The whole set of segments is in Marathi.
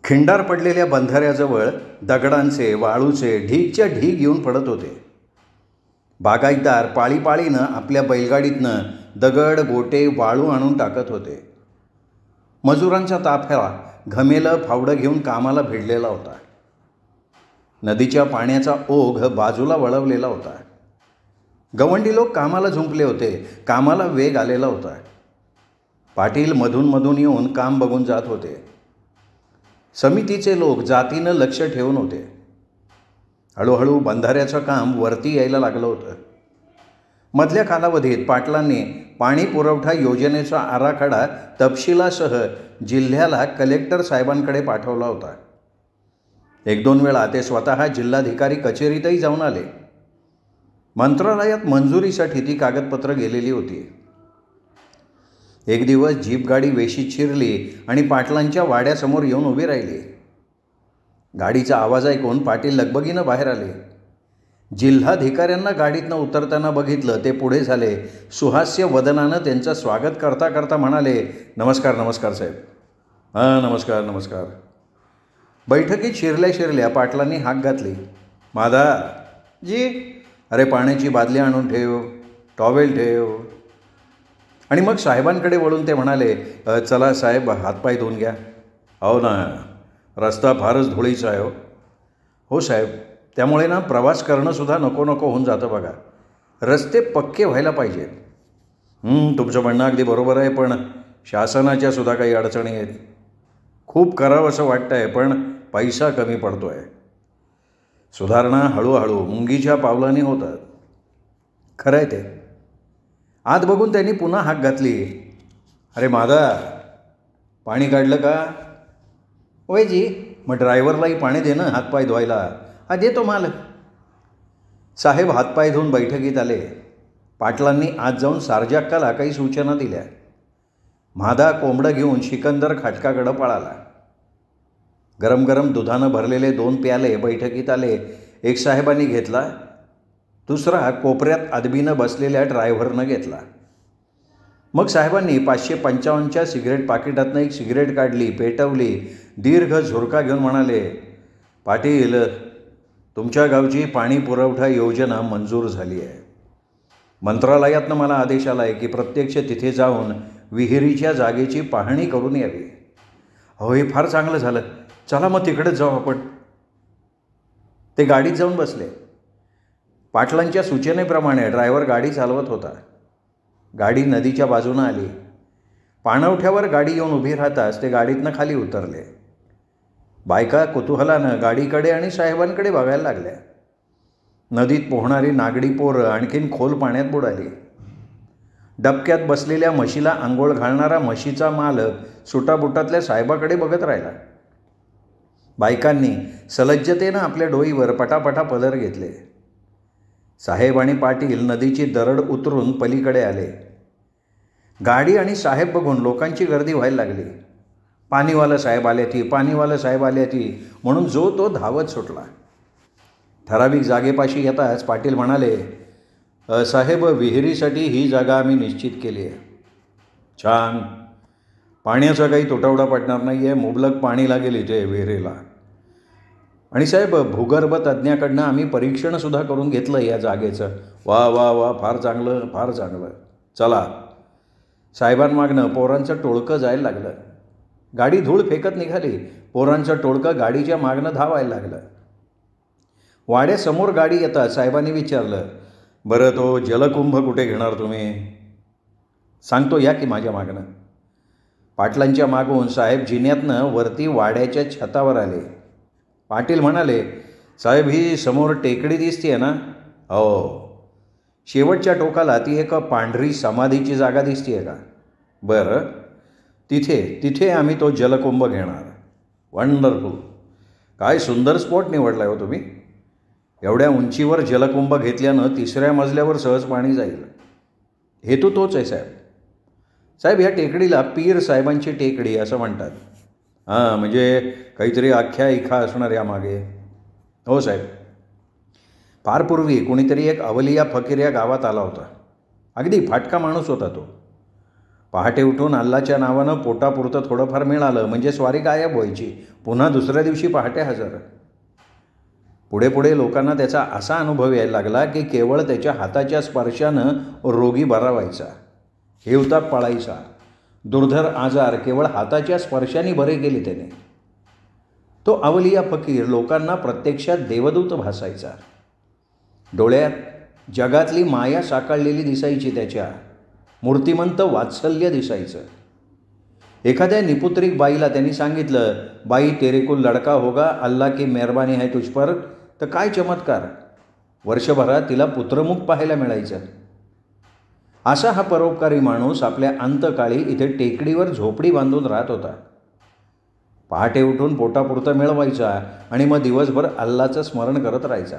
खिंडार पडलेल्या बंधाऱ्याजवळ दगडांचे वाळूचे ढीगच्या ढीग येऊन पडत होते. बागायतदार पाळीपाळीनं आपल्या बैलगाडीतनं दगड गोटे वाळू आणून टाकत होते. मजुरांचा ताफ्या घमेलं फावडं घेऊन कामाला भिडलेला होता. नदीच्या पाण्याचा ओघ बाजूला वळवलेला होता. गवंडी लोक कामाला झुंपले होते. कामाला वेग आलेला होता. पाटील मधून मधून येऊन काम बघून जात होते. समितीचे लोक जातीनं लक्ष ठेवून होते. हळूहळू बंधाऱ्याचं काम वरती यायला लागलं होतं. मधल्या कालावधीत पाटलांनी पाणी पुरवठा योजनेचा आराखडा तपशिलासह जिल्ह्याला कलेक्टर साहेबांकडे पाठवला होता. 1-2 वेळा ते स्वतः जिल्हाधिकारी कचेरीतही जाऊन आले. मंत्रालयात मंजुरीसाठी ती कागदपत्र गेलेली होती. एक दिवस जीप गाडी वेशीत शिरली आणि पाटलांच्या वाड्यासमोर येऊन उभी राहिली. गाडीचा आवाज ऐकून पाटील लगबगीनं बाहेर आले. जिल्हाधिकाऱ्यांना गाडीतनं उतरताना बघितलं. ते पुढे झाले. सुहास्य वदनानं त्यांचं स्वागत करता करता म्हणाले, नमस्कार नमस्कार साहेब. हां नमस्कार नमस्कार. बैठकीत शिरल्या शिरल्या पाटलांनी हाक घातली. मादा जी, अरे पाण्याची बादली आणून ठेव, टॉवेल ठेव. आणि मग साहेबांकडे वळून ते म्हणाले, चला साहेब हातपाय धुवून घ्या. हो ना, रस्ता फारच धुळीचा आहे. हो साहेब, त्यामुळे ना प्रवास करणंसुद्धा नको नको होऊन जातं बघा. रस्ते पक्के व्हायला पाहिजेत. तुमचं म्हणणं अगदी बरोबर आहे, पण शासनाच्या सुद्धा काही अडचणी आहेत. खूप करावं असं वाटतं आहे, पण पैसा कमी पडतो आहे. सुधारणा हळूहळू मुंगीच्या पावलांनी होतात. खरं आहे ते. आत बघून त्यांनी पुन्हा हाक घातली. अरे मादा, पाणी काढलं का? होय जी. मग ड्रायव्हरलाही पाणी दे ना हातपाय धुवायला. हा देतो मालक. साहेब हातपाय धुवून बैठकीत आले. पाटलांनी आत जाऊन सारजाक्काला काही सूचना दिल्या. मादा कोंबडं घेऊन सिकंदर खाटकाकडं पळाला. गरम गरम दुधानं भरलेले 2 प्याले बैठकीत आले. एक साहेबांनी घेतला, दुसरा कोपऱ्यात अदबीनं बसलेल्या ड्रायव्हरनं घेतला. मग साहेबांनी 555च्या सिगरेट पाकिटातनं एक सिगरेट काढली, पेटवली, दीर्घ झुरका घेऊन म्हणाले, पाटील, तुमच्या गावची पाणी पुरवठा योजना मंजूर झाली आहे. मंत्रालयातनं मला आदेश आला आहे की प्रत्यक्ष तिथे जाऊन विहिरीच्या जागेची पाहणी करून यावी. हो, हे फार चांगलं झालं. चला मग तिकडेच जाऊ आपण. ते गाडीत जाऊन बसले. पाटलांच्या सूचनेप्रमाणे ड्रायव्हर गाडी चालवत होता. गाडी नदीच्या बाजूनं आली. पाणवठ्यावर गाडी येऊन उभी राहताच ते गाडीतनं खाली उतरले. बायका कुतूहलानं गाडीकडे आणि साहेबांकडे बघायला लागल्या. नदीत पोहणारी नागडी पोरं आणखीन खोल पाण्यात बुडाली. डबक्यात बसलेल्या म्हशीला आंघोळ घालणारा म्हशीचा मालक सुटाबुटातल्या साहेबाकडे बघत राहिला. बायकांनी सलज्जतेनं आपल्या डोईवर पटापटा पदर घेतले. साहेब आणि पाटील नदीची दरड उतरून पलीकडे आले. गाडी आणि साहेब बघून लोकांची गर्दी व्हायला लागली. पाणीवाला साहेब आले ती, पाणीवाला साहेब आले ती म्हणून जो तो धावत सुटला. ठराविक जागेपाशी येताच पाटील म्हणाले, साहेब, विहिरीसाठी ही जागा आम्ही निश्चित केली आहे. छान. पाण्याचा काही तुटवडा पडणार नाही आहे. मुबलक पाणी लागेल इथे विहिरीला. आणि साहेब, भूगर्भ तज्ज्ञाकडनं आम्ही परीक्षणसुद्धा करून घेतलं या जागेचं. वा वा वा, फार चांगलं, फार चांगलं. चला. साहेबांमागनं पोरांचं टोळकं जायला लागलं. गाडी धूळ फेकत निघाली. पोरांचं टोळकं गाडीच्या मागनं धावायला लागलं. वाड्यासमोर गाडी येतात साहेबांनी विचारलं, बरं तो जलकुंभ कुठे घेणार तुम्ही? सांगतो, या की माझ्या मागनं. पाटलांच्या मागून साहेब जिन्यातनं वरती वाड्याच्या छतावर आले. पाटील म्हणाले, साहेब, ही समोर टेकडी दिसते आहे ना? हो. शेवटच्या टोकाला ती एक पांढरी समाधीची जागा दिसते आहे का? बरं, तिथे आम्ही तो जलकुंभ घेणार. वंडरफुल. काय सुंदर स्पॉट निवडला आहे हो तुम्ही. एवढ्या उंचीवर जलकुंभ घेतल्यानं 3ऱ्या मजल्यावर सहज पाणी जाईल. हेतू तोच आहे साहेब. साहेब, ह्या टेकडीला पीर साहेबांची टेकडी असं म्हणतात. हां, म्हणजे काहीतरी आख्यायिका असणार यामागे. हो साहेब. फार पूर्वी कोणीतरी एक अवलिया फकीर या गावात आला होता. अगदी फाटका माणूस होता तो. पहाटे उठून अल्लाच्या नावानं पोटापुरतं थोडंफार मिळालं म्हणजे स्वारी गायब व्हायची. पुन्हा दुसऱ्या दिवशी पहाटे हजर. पुढे पुढे लोकांना त्याचा असा अनुभव यायला लागला की केवळ त्याच्या हाताच्या स्पर्शानं रोगी बरा व्हायचा, हिवताप पळायचा. दुर्धर आजार केवळ हाताच्या स्पर्शाने बरे केले त्याने. तो अवलिया फकीर लोकांना प्रत्यक्षात देवदूत भासायचा. डोळ्यात जगातली माया साकारलेली दिसायची, त्याच्या मूर्तिमंत वात्सल्य दिसायचं. एखाद्या निपुत्रिक बाईला त्यांनी सांगितलं, बाई तेरे को लडका होगा, अल्लाह की मेहरबानी है तुझ पर. तर काय चमत्कार, वर्षभरात तिला पुत्रमुख पाहायला मिळायचं. असा हा परोपकारी माणूस आपल्या अंतकाळी इथे टेकडीवर झोपडी बांधून राहत होता. पहाटे उठून पोटापुरतं मिळवायचा आणि मग दिवसभर अल्लाचं स्मरण करत राहायचा.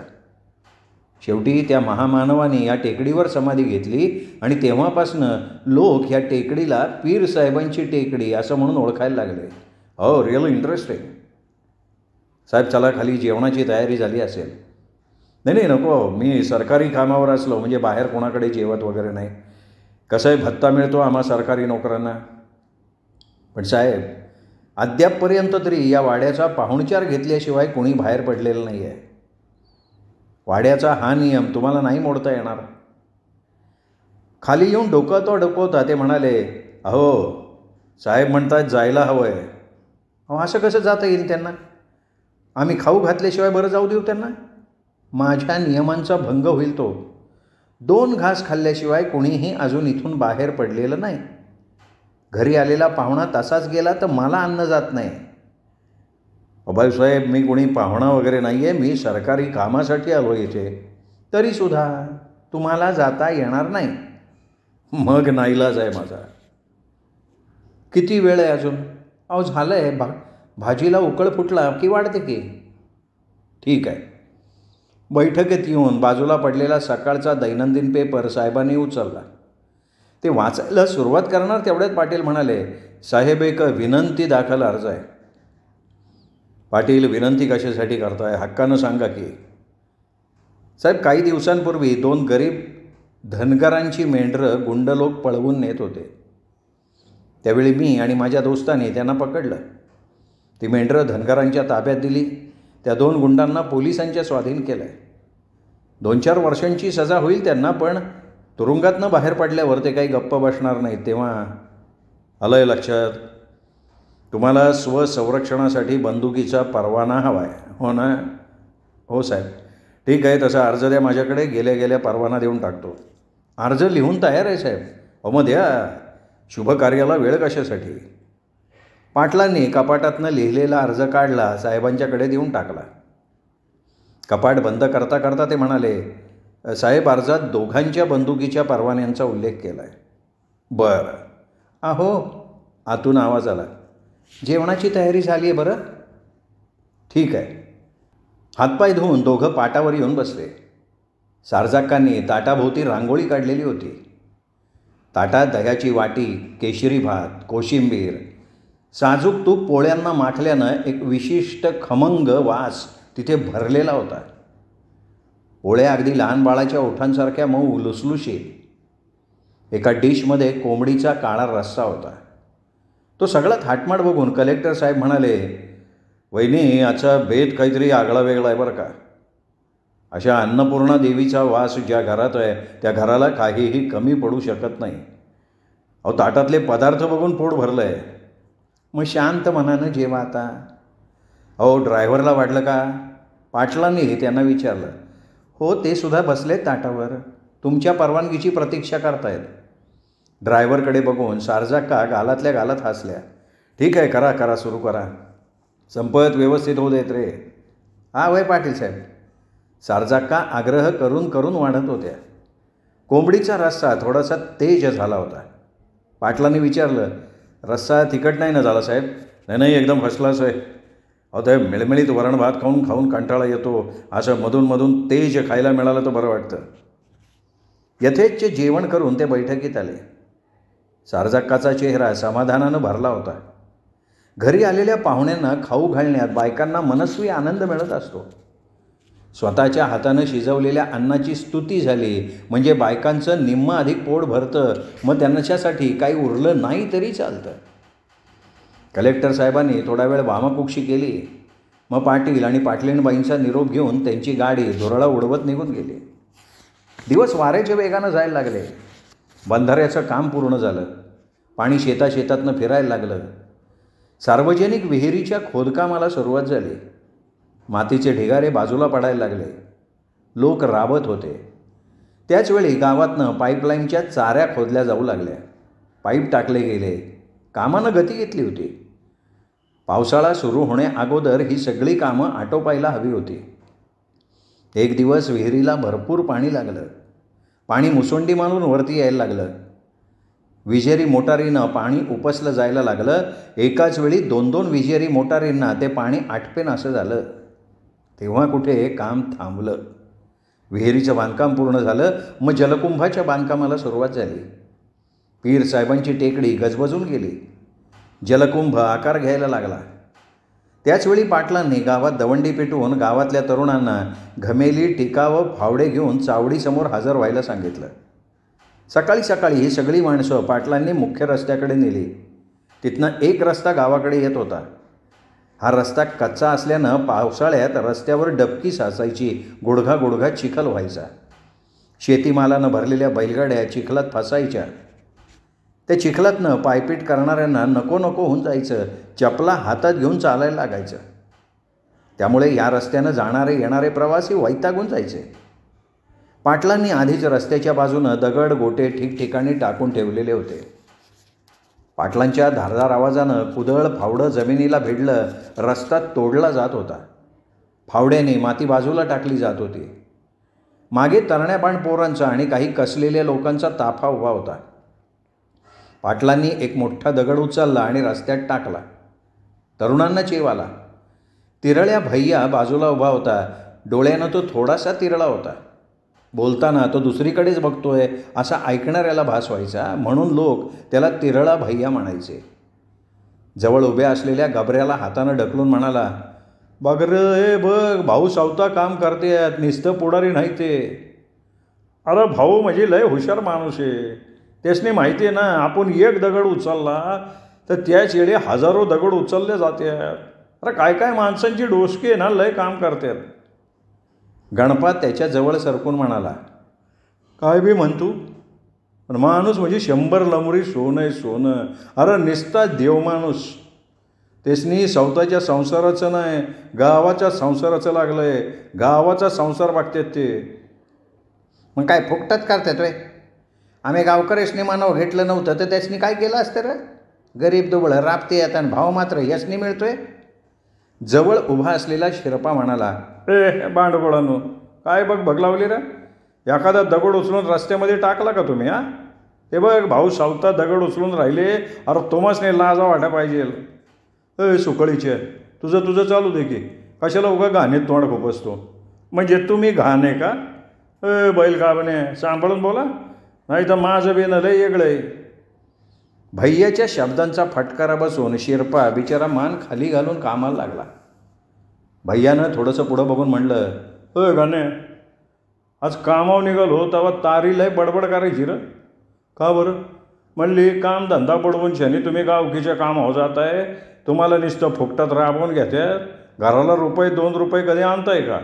शेवटी त्या महामानवाने या टेकडीवर समाधी घेतली आणि तेव्हापासनं लोक या टेकडीला पीर साहेबांची टेकडी असं म्हणून ओळखायला लागले. हो, रिअल इंटरेस्टिंग. साहेब चला खाली, जेवणाची तयारी झाली असेल. नाही नको, मी सरकारी कामावर असलो म्हणजे बाहेर कोणाकडे जेवत वगैरे नाही. कसं आहे, भत्ता मिळतो आम्हा सरकारी नोकरांना. पण साहेब, अद्यापपर्यंत तरी या वाड्याचा पाहुणचार घेतल्याशिवाय कोणी बाहेर पडलेलं नाही आहे. वाड्याचा हा नियम तुम्हाला नाही मोडता येणार. खाली येऊन डोकवता ते म्हणाले, अहो साहेब म्हणतात जायला हवं आहे. अहो असं कसं जाता येईल त्यांना? आम्ही खाऊ घातल्याशिवाय बरं जाऊ देऊ त्यांना? माझ्या नियमांचा भंग होईल तो. 2 घास खाल्ल्याशिवाय कोणीही अजून इथून बाहेर पडलेलं नाही. घरी आलेला पाहुणा तसाच गेला तर मला अन्न जात नाही. साहेब, मी कोणी पाहुणा वगैरे नाही आहे, मी सरकारी कामासाठी आलो इथे. तरीसुद्धा तुम्हाला जाता येणार नाही. मग नाईलाज आहे माझा. किती वेळ आहे अजून? अहो झालं आहे, भाजीला उकळ फुटला की वाढते की. ठीक आहे. बैठकीत येऊन बाजूला पडलेला सकाळचा दैनंदिन पेपर साहेबांनी उचलला. ते वाचायला सुरुवात करणार तेवढ्यात पाटील म्हणाले, साहेब एक विनंती दाखल अर्ज आहे. पाटील, विनंती कशासाठी करताय? हक्कानं सांगा की. साहेब, काही दिवसांपूर्वी 2 गरीब धनगरांची मेंढरं गुंड लोक पळवून नेत होते. त्यावेळी मी आणि माझ्या दोस्ताने त्यांना पकडलं. ती मेंढरं धनगरांच्या ताब्यात दिली. त्या 2 गुंडांना पोलिसांच्या स्वाधीन केलं आहे. 2-4 वर्षांची सजा होईल त्यांना, पण तुरुंगातनं बाहेर पडल्यावर ते काही गप्प बसणार नाहीत. तेव्हा आलंय लक्षात, तुम्हाला स्वसंरक्षणासाठी बंदुकीचा परवाना हवा आहे, हो ना? हो साहेब. ठीक आहे, तसा अर्ज द्या माझ्याकडे. गेल्या गेल्या परवाना देऊन टाकतो. अर्ज लिहून तयार आहे साहेब. हो मग द्या. शुभ कार्याला वेळ कशासाठी? पाटलांनी कपाटातनं लिहिलेला अर्ज काढला, साहेबांच्याकडे देऊन टाकला. कपाट बंद करता करता ते म्हणाले, साहेब अर्जात दोघांच्या बंदुकीच्या परवान्यांचा उल्लेख केला आहे. बरं. अहो, आतून आवाज आला, जेवणाची तयारी झाली आहे बरं? ठीक आहे. हातपाय धुवून दोघं पाटावर येऊन बसले. सारजाक्कांनी ताटाभोवती रांगोळी काढलेली होती. ताटात दह्याची वाटी, केशरी भात, कोशिंबीर, साजूक तूप पोळ्यांना माखल्यानं एक विशिष्ट खमंग वास तिथे भरलेला होता. पोळ्या अगदी लहान बाळाच्या ओठांसारख्या मऊ लुसलुशीत. एका डिशमध्ये कोंबडीचा काळा रस्सा होता. तो सगळा थाटमाट बघून कलेक्टर साहेब म्हणाले, वहिनी, याचा बेत काहीतरी आगळा वेगळा आहे बरं का. अशा अन्नपूर्णा देवीचा वास ज्या घरात आहे त्या घराला काहीही कमी पडू शकत नाही. अहो, ताटातले पदार्थ बघून पोट भरलं आहे. मग शांत मनानं जेवा आता. अहो, ड्रायव्हरला वाटलं का? पाटलांनी त्यांना विचारलं. हो, ते सुद्धा बसले ताटावर, तुमच्या परवानगीची प्रतीक्षा करतायत. ड्रायव्हरकडे बघून सारजाक्का गालातल्या गालात हसल्या. ठीक आहे, करा करा, सुरू करा. संपत व्यवस्थित होऊ देत रे. हा वय पाटील साहेब. सारजाक्का आग्रह करून करून वाढत होत्या. कोंबडीचा रस्सा थोडासा तेज झाला होता. पाटलांनी विचारलं, रस्सा तिखट नाही ना झाला साहेब? नाही, एकदम फर्स्ट क्लास आहे. अहो, ते मिळमिळीत वरण भात खाऊन खाऊन कंटाळा येतो. असं मधून तेज खायला मिळालं तर बरं वाटतं. यथेच्छ जेवण करून ते बैठकीत आले. सारजाक्काचा चेहरा समाधानानं भरला होता. घरी आलेल्या पाहुण्यांना खाऊ घालण्यात बायकांना मनस्वी आनंद मिळत असतो. स्वतःच्या हातानं शिजवलेल्या अन्नाची स्तुती झाली म्हणजे बायकांचं निम्मं अधिक पोट भरतं, मग त्यांच्यासाठी काही उरलं नाही तरी चालतं. कलेक्टर साहेबांनी थोडा वेळ वामकुक्षी केली. मग पाटील आणि पाटलीणबाईंचा निरोप घेऊन त्यांची गाडी धुरळा उडवत निघून गेली. दिवस वाऱ्याच्या वेगानं जायला लागले. बंधाऱ्याचं काम पूर्ण झालं. पाणी शेतातनं फिरायला लागलं. सार्वजनिक विहिरीच्या खोदकामाला सुरुवात झाली. मातीचे ढिगारे बाजूला पडायला लागले. लोक राबत होते. त्याचवेळी गावातनं पाईपलाईनच्या चाऱ्या खोदल्या जाऊ लागल्या. पाईप टाकले गेले. कामानं गती घेतली होती. पावसाळा सुरू होण्याअगोदर ही सगळी कामं आटोपायला हवी होती. एक दिवस विहिरीला भरपूर पाणी लागलं. पाणी मुसोंडी मारून वरती यायला लागलं. विजेरी मोटारीनं पाणी उपसलं जायला लागलं. एकाच वेळी 2-2 विजेरी मोटारींना ते पाणी आटपेन असं झालं. तेव्हा कुठे काम थांबलं. विहिरीचं बांधकाम पूर्ण झालं. मग जलकुंभाच्या बांधकामाला सुरुवात झाली. पीर साहेबांची टेकडी गजबजून गेली. जलकुंभ आकार घ्यायला लागला. त्याचवेळी पाटलांनी गावात दवंडी पेटवून गावातल्या तरुणांना घमेली, टिका व फावडे घेऊन चावडीसमोर हजर व्हायला सांगितलं. सकाळी सकाळी ही सगळी माणसं पाटलांनी मुख्य रस्त्याकडे नेली. तिथनं एक रस्ता गावाकडे येत होता. हा रस्ता कच्चा असल्यानं पावसाळ्यात रस्त्यावर डबकी साचायची. गुडघा गुडघा चिखल व्हायचा. शेतीमालानं भरलेल्या बैलगाड्या चिखलात फसायच्या. त्या चिखलातनं पायपीट करणाऱ्यांना नको नको होऊन जायचं. चपला हातात घेऊन चालायला लागायचं. त्यामुळे या रस्त्यानं जाणारे येणारे प्रवासी वैतागून जायचे. पाटलांनी आधीच रस्त्याच्या बाजूनं दगड गोटे ठिकठिकाणी टाकून ठेवलेले होते. पाटलांच्या धारदार आवाजानं कुदळ फावडं जमिनीला भिडलं. रस्ता तोडला जात होता. फावड्याने माती बाजूला टाकली जात होती. मागे तरण्याबाण पोरांचा आणि काही कसलेल्या लोकांचा ताफा उभा होता. पाटलांनी एक मोठा दगड उचलला आणि रस्त्यात टाकला. तरुणांना चेव आला. तिरळ्या भैया बाजूला उभा होता. डोळ्यानं तो थोडासा तिरळा होता. बोलताना तो दुसरीकडेच बघतोय असा ऐकणाऱ्याला भास व्हायचा. म्हणून लोक त्याला तिरळा भैया म्हणायचे. जवळ उभ्या असलेल्या गबऱ्याला हातानं ढकलून म्हणाला, बघ रे बघ, भाऊ सावता काम करतेत, नुसतं पुढारी नाही ते. अरे भाऊ म्हणजे लय हुशार माणूस आहे. त्यासनी माहिती आहे ना, आपण एक दगड उचलला तर त्याच वेळी हजारो दगड उचलले जातात. अरे काय काय माणसांची डोसकी आहे ना, लय काम करतात. गणपत त्याच्याजवळ सरकून म्हणाला, काय बी म्हणतो, पण माणूस म्हणजे 100 लमुरी सोनं आहे सोनं. अरे निस्ता देव माणूस. त्यासनी स्वतःच्या संसाराचं नाही, गावाच्या संसाराचं लागलं आहे. गावाचा संसार बघतात ते. मग काय फुकटात करतात रे? आम्ही गावकऱ्यासनी मानव घेतलं नव्हतं तर त्यासनी काय केलं असतं रे? गरीब दुबळं राबते येतात आणि भाव मात्र यासनी मिळतोय. जवळ उभा असलेला शिरपा म्हणाला, ए बांडगोळांनो, काय बघ बघलावली रे? एखादा दगड उचलून रस्त्यामध्ये टाकला का तुम्ही? हा हे बघ भाऊ सावता दगड उचलून राहिले. अरे तुम्हाच नाही लाजा वाटा पाहिजे. सुकळीचे तुझं चालू दे की, कशाला उगा घाणीत तोंड खोपसतो? म्हणजे तुम्ही घाण आहे का? बैल गाबणे, सांभाळून बोला, नाही तर माझं बेनं लय वेगळं आहे. भैयाच्या शब्दांचा फटकारा बसून शिरपा बिचारा मान खाली घालून कामाला लागला. भैयानं थोडंसं पुढं बघून म्हणलं, गाणे आज कामावर निघालो तेव्हा तारी लय बडबड करायची र. का बरं? म्हणली काम धंदा पडवून शनी तुम्ही गावकीच्या कामावर जात आहे. तुम्हाला नुसतं फुकटात राबवून घेतात. घराला ₹2 कधी आणताय का?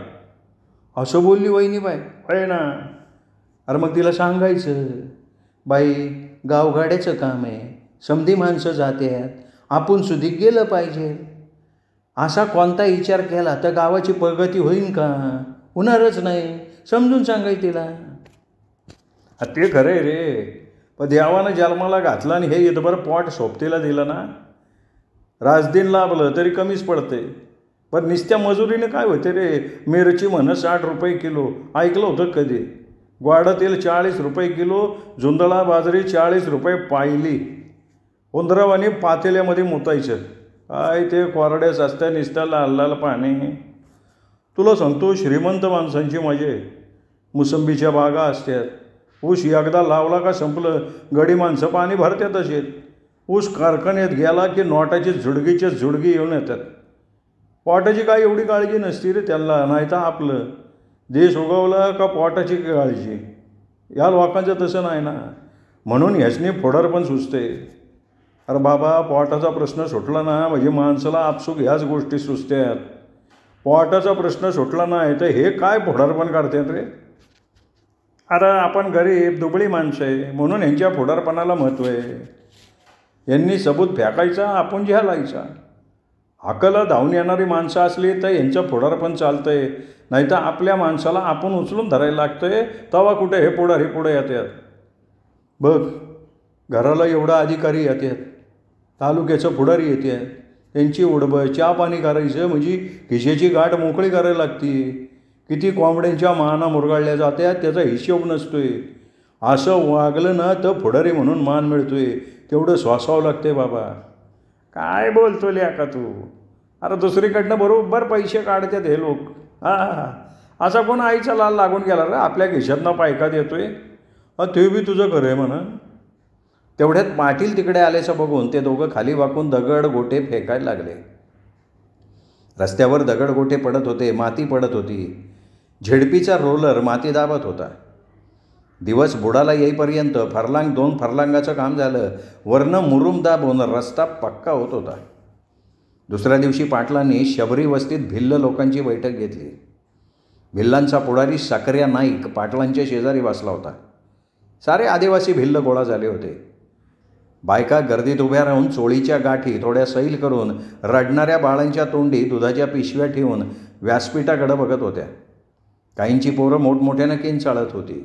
असं बोलली वहिनीबाई. आहे ना. अरे मग तिला सांगायचं, बाई गावगाड्याचं काम आहे, समधी माणसं जातात, आपण सुधी गेलं पाहिजे. असा कोणता विचार केला तर गावाची प्रगती होईन का? होणारच नाही. समजून सांगाय तिला. ते खरं आहे रे, पण देवानं जन्माला घातला आणि हे इथभर पोट सोबतीला दिलं ना, राजदीन लाभलं तरी कमीच पडते. पण निस्त्या मजुरीने काय होते रे? मिरची म्हणं ₹60 किलो, ऐकलं होतं कधी? ग्वाडं तेल ₹40 किलो, जुंधळा बाजरी ₹40 पायली. उंदरावानी पातेल्यामध्ये मुतायचं. काय ते कोरड्याच असत्या, निसत्या लाल लाल पाणी. तुला सांगतो, श्रीमंत माणसांची मजा आहे. मोसंबीच्या बागा असतात. ऊस एकदा लावला का संपलं. गडी माणसं पाणी भरतात असेल. ऊस कारखान्यात गेला की नोटाची झुडगीच्या झुडगी येऊन येतात. पोटाची काय एवढी काळजी नसती रे त्यांना, नाही तर आपलं. देश उगवला का पोटाची काळजी. या लोकांचं तसं नाही ना, म्हणून ह्याचनी फोडर पण सुचते. अरे बाबा, पोटाचा प्रश्न सुटला ना म्हणजे माणसाला आपसूक ह्याच गोष्टी सुचतात. पोटाचा प्रश्न सुटला नाही तर हे काय फोडारपण करतात रे. अरे आपण गरीब दुबळी माणसं आहे म्हणून ह्यांच्या फोडारपणाला महत्त्व आहे. यांनी सबूत फेकायचा, आपण घ्यायचा. हाकला धावून येणारी माणसं असली तर यांचं फोडारपण चालतंय, नाही तर आपल्या माणसाला आपण उचलून धरायला लागतंय. तेव्हा कुठे हे पुढे येतात. बघ, घराला एवढा अधिकारी येतात, तालुक्याचं पुढारी येतात, त्यांची उडबं चहा पाणी करायचं म्हणजे खिशेची गाठ मोकळी करायला लागती. किती कोंबड्यांच्या माना मुरगाळल्या जात्यात त्याचा हिशोब नसतोय. असं वागलं ना तर पुढारी म्हणून मान मिळतोय, तेवढं स्वासावं लागते बाबा. काय बोलतो का तू. अरे दुसरीकडनं बरोबर पैसे काढतात हे लोक. असा कोण आईचा लाल लागून गेला रे आपल्या खिशातनं पायका देतोय. ते बी तुझं खरं आहे म्हणा. तेवढ्यात पाटील तिकडे आल्याचं बघून ते दोघं खाली वाकून दगड गोटे फेकायला लागले. रस्त्यावर दगड गोटे पडत होते, माती पडत होती. झेडपीचा रोलर माती दाबत होता. दिवस बुडाला येईपर्यंत फरलांग 2 फरलांगाचं काम झालं. वरनं मुरुम दाबून रस्ता पक्का होत होता. दुसऱ्या दिवशी पाटलांनी शबरी वस्तीत भिल्ल लोकांची बैठक घेतली. भिल्लांचा पुढारी साकऱ्या नाईक पाटलांच्या शेजारी बसला होता. सारे आदिवासी भिल्ल गोळा झाले होते. बायका गर्दीत उभ्या राहून चोळीच्या गाठी थोड्या सैल करून रडणाऱ्या बाळांच्या तोंडी दुधाच्या पिशव्या ठेवून व्यासपीठाकडे बघत होत्या. काहींची पोरं मोठमोठ्यानं किंचाळत होती.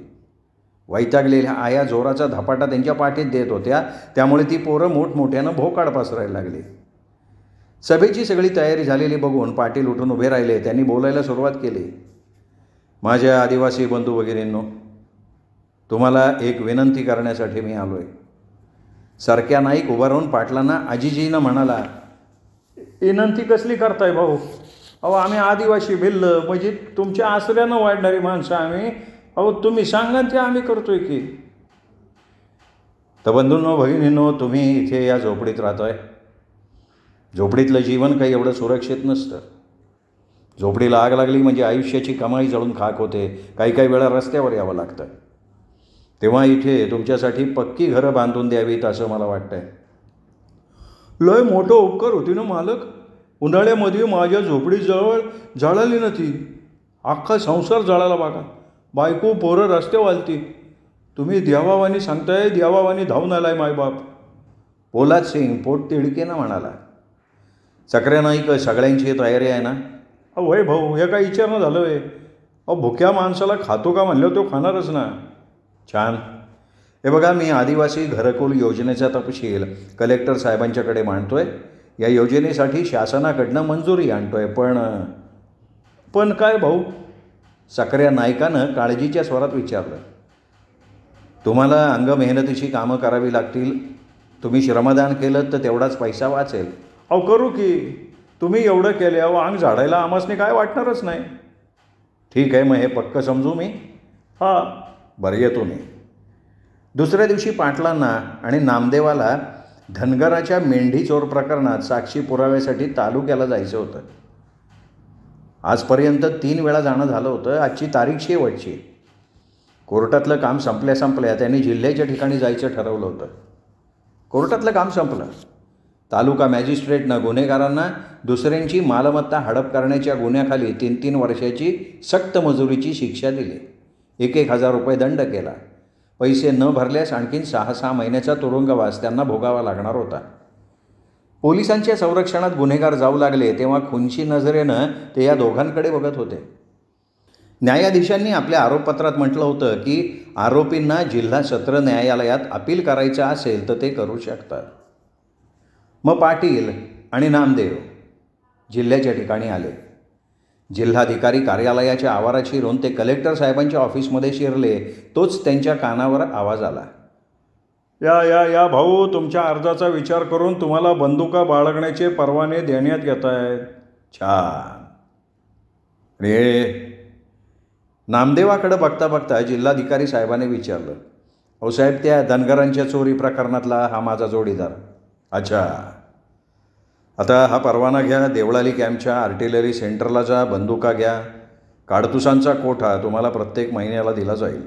वैतागलेल्या आया जोराचा धपाटा त्यांच्या पाठीत देत होत्या, त्यामुळे ती पोरं मोठमोठ्यानं भोकाड पसरायला लागली. सभेची सगळी तयारी झालेली बघून पाटील उठून उभे राहिले. त्यांनी बोलायला सुरुवात केली. माझ्या आदिवासी बंधू भगिनींनो, तुम्हाला एक विनंती करण्यासाठी मी आलो आहे. सरक्या नाईक उभा राहून पाटलांना आजीजीनं म्हणाला, विनंती कसली करताय भाऊ. अहो आम्ही आदिवासी भिल्ल म्हणजे तुमच्या आसऱ्यानं वाढणारी माणसं आम्ही. अहो तुम्ही सांगा ते आम्ही करतोय की. तर बंधूंनो भगिनींनो, तुम्ही इथे या झोपडीत राहताय. झोपडीतलं जीवन काही एवढं सुरक्षित नसतं. झोपडीला आग लागली म्हणजे आयुष्याची कमाई जळून खाक होते. काही वेळा रस्त्यावर यावं लागतं. तेव्हा इथे तुमच्यासाठी पक्की घरं बांधून द्यावीत असं मला वाटतंय. लय मोठं उपकार होती ना मालक. उन्हाळ्यामध्ये माझ्या झोपडीजवळ जळाली ना ती. अख्खा संसार जळाला बघा. बायको पोरं रस्त्यावर आलती. तुम्ही देवावानी सांगताय, देवावानी धावून आलाय मायबाप. पोलाद सिंग पोट तिडकीनं म्हणाला. चक्र्या नाईक, सगळ्यांची तयारी आहे ना. वय भाऊ, हे काय विचारणं झालं आहे. भुक्या माणसाला खातो का म्हणलं तो खाणारच ना. छान. हे बघा, मी आदिवासी घरकुल योजनेचा तपशील कलेक्टर साहेबांच्याकडे मांडतोय. या योजनेसाठी शासनाकडनं मंजुरी आणतोय. पण काय भाऊ. चक्र्या नाईकानं काळजीच्या स्वरात विचारलं. तुम्हाला अंग मेहनतीची कामं करावी लागतील. तुम्ही श्रमदान केलं तर तेवढाच पैसा वाचेल. करू की. तुम्ही एवढं केल्यावर अंग झाडायला आमासने काय वाटणारच नाही. ठीक आहे, मग हे पक्क समजू मी. बरं, येतो मी. दुसऱ्या दिवशी पाटलांना आणि नामदेवाला धनगराच्या मेंढी चोर प्रकरणात साक्षी पुराव्यासाठी तालुक्याला जायचं होतं. आजपर्यंत 3 वेळा जाणं झालं होतं. आजची तारीख शेवटची. कोर्टातलं काम संपल्या त्यांनी जिल्ह्याच्या ठिकाणी जायचं ठरवलं होतं. कोर्टातलं काम संपलं. तालुका मॅजिस्ट्रेटनं गुन्हेगारांना दुसऱ्यांची मालमत्ता हडप करण्याच्या गुन्ह्याखाली 3 वर्षाची सक्त मजुरीची शिक्षा दिली. 1,000 रुपये दंड केला. पैसे न भरल्यास आणखीन 6 महिन्याचा तुरुंगवास त्यांना भोगावा लागणार होता. पोलिसांच्या संरक्षणात गुन्हेगार जाऊ लागले तेव्हा खुनशी नजरेनं ते या दोघांकडे बघत होते. न्यायाधीशांनी आपल्या आरोपपत्रात म्हटलं होतं की आरोपींना जिल्हा सत्र न्यायालयात अपील करायचं असेल तर ते करू शकतात. मग पाटील आणि नामदेव जिल्ह्याच्या ठिकाणी आले. जिल्हाधिकारी कार्यालयाच्या आवारात शिरून ते कलेक्टर साहेबांच्या ऑफिसमध्ये शिरले. तोच त्यांच्या कानावर आवाज आला. या भाऊ, तुमच्या अर्जाचा विचार करून तुम्हाला बंदुका बाळगण्याचे परवाने देण्यात येत आहेत. छान रे. नामदेवाकडे बघता बघता जिल्हाधिकारी साहेबांनी विचारलं, हो साहेब, त्या धनगरांच्या चोरी प्रकरणातला हा माझा जोडीदार. अच्छा, आता हा परवाना घ्या. देवळाली कॅम्पच्या आर्टिलरी सेंटरला जा. बंदुका घ्या. काडतुसांचा कोठा तुम्हाला प्रत्येक महिन्याला दिला जाईल.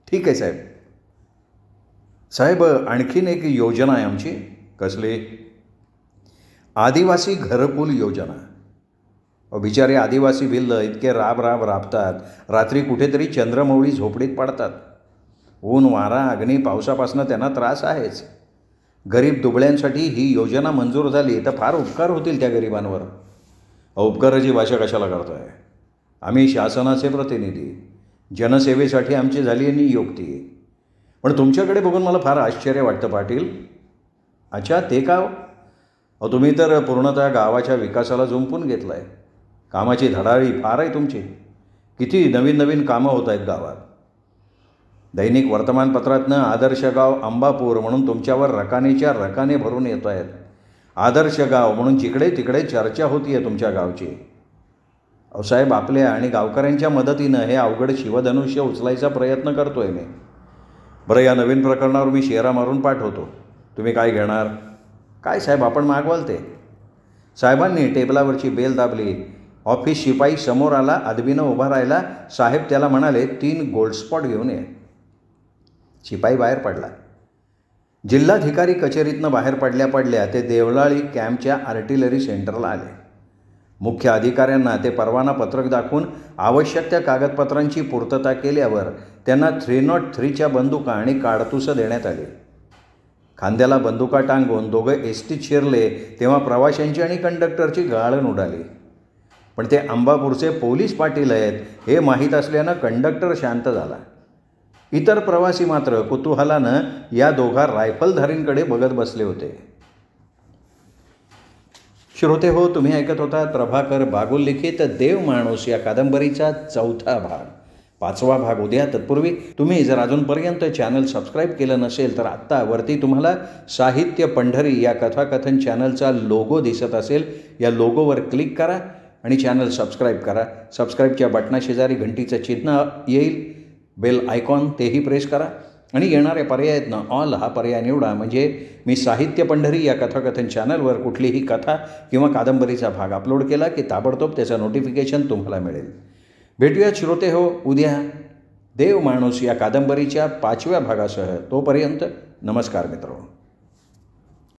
ठीक आहे साहेब. साहेब, आणखीन एक योजना आहे आमची. कसली? आदिवासी घरकुल योजना. बिचारे आदिवासी भिल्ल इतके राबतात, रात्री कुठेतरी चंद्रमौळी झोपडीत पडतात. ऊन, वारा, अग्नी, पावसापासून त्यांना त्रास आहेच. गरीब दुबळ्यांसाठी ही योजना मंजूर झाली तर फार उपकार होतील त्या गरिबांवर. उपकाराची भाषा कशाला करताय? आम्ही शासनाचे प्रतिनिधी, जनसेवेसाठी आमची झाली आहे नियुक्ती. पण तुमच्याकडे बघून मला फार आश्चर्य वाटतं पाटील. अच्छा, ते का? तुम्ही तर पूर्णतः गावाच्या विकासाला जुंपून घेतलं आहे. कामाची धडाळी फार आहे तुमची. किती नवीन नवीन कामं होत आहेत गावात. दैनिक वर्तमानपत्रातनं आदर्श गाव अंबापूर म्हणून तुमच्यावर रकानेच्या रकाने भरून येत आहेत. आदर्श गाव म्हणून जिकडे तिकडे चर्चा होती आहे तुमच्या गावची. साहेब, आपल्या आणि गावकऱ्यांच्या मदतीनं हे अवघड शिवधनुष्य उचलायचा प्रयत्न करतो आहे मी. बरं, या नवीन प्रकरणावर मी शेरा मारून पाठवतो. तुम्ही काय घेणार? काय साहेब, आपण मागवाल ते. साहेबांनी टेबलावरची बेल दाबली. ऑफिस शिपाई समोर आला. अदबीनं उभा राहिला. साहेब त्याला म्हणाले, 3 गोल्ड स्पॉट घेऊन ये. शिपाई बाहेर पडला. जिल्हाधिकारी कचेरीतनं बाहेर पडल्या ते देवळाली कॅम्पच्या आर्टिलरी सेंटरला आले. मुख्य अधिकाऱ्यांना ते परवाना पत्रक दाखवून आवश्यक त्या कागदपत्रांची पूर्तता केल्यावर त्यांना 303च्या बंदुका आणि काडतुसं देण्यात आली. खांद्याला बंदुका टांगून दोघं एसटीत शिरले तेव्हा प्रवाशांची आणि कंडक्टरची गाळण उडाली. पण ते अंबापूरचे पोलीस पाटील आहेत हे माहीत असल्यानं कंडक्टर शांत झाला. इतर प्रवासी मात्र कुतूहलानं या दोघा रायफलधारींकडे बघत बसले होते. श्रोते हो, तुम्ही ऐकत होता प्रभाकर बागुल लिखित देव माणूस या कादंबरीचा 4था भाग. 5वा भाग उद्या. तत्पूर्वी तुम्ही जर अजूनपर्यंत चॅनल सबस्क्राईब केलं नसेल तर आत्ता वरती तुम्हाला साहित्य पंढरी या कथाकथन चॅनलचा लोगो दिसत असेल. या लोगोवर क्लिक करा आणि चॅनल सबस्क्राईब करा. सबस्क्राईबच्या बटनाशेजारी घंटीचं चिन्ह येईल, बेल आयकॉन तेही प्रेस करा आणि येणाऱ्या पर्यायातनं ऑल हा पर्याय निवडा. म्हणजे मी साहित्य पंढरी या कथाकथन चॅनलवर कुठलीही कथा किंवा कादंबरीचा भाग अपलोड केला की ताबडतोब त्याचं नोटिफिकेशन तुम्हाला मिळेल. भेटूयात श्रोते हो उद्या देव माणूस या कादंबरीच्या 5व्या भागासह. तोपर्यंत नमस्कार मित्रांनो.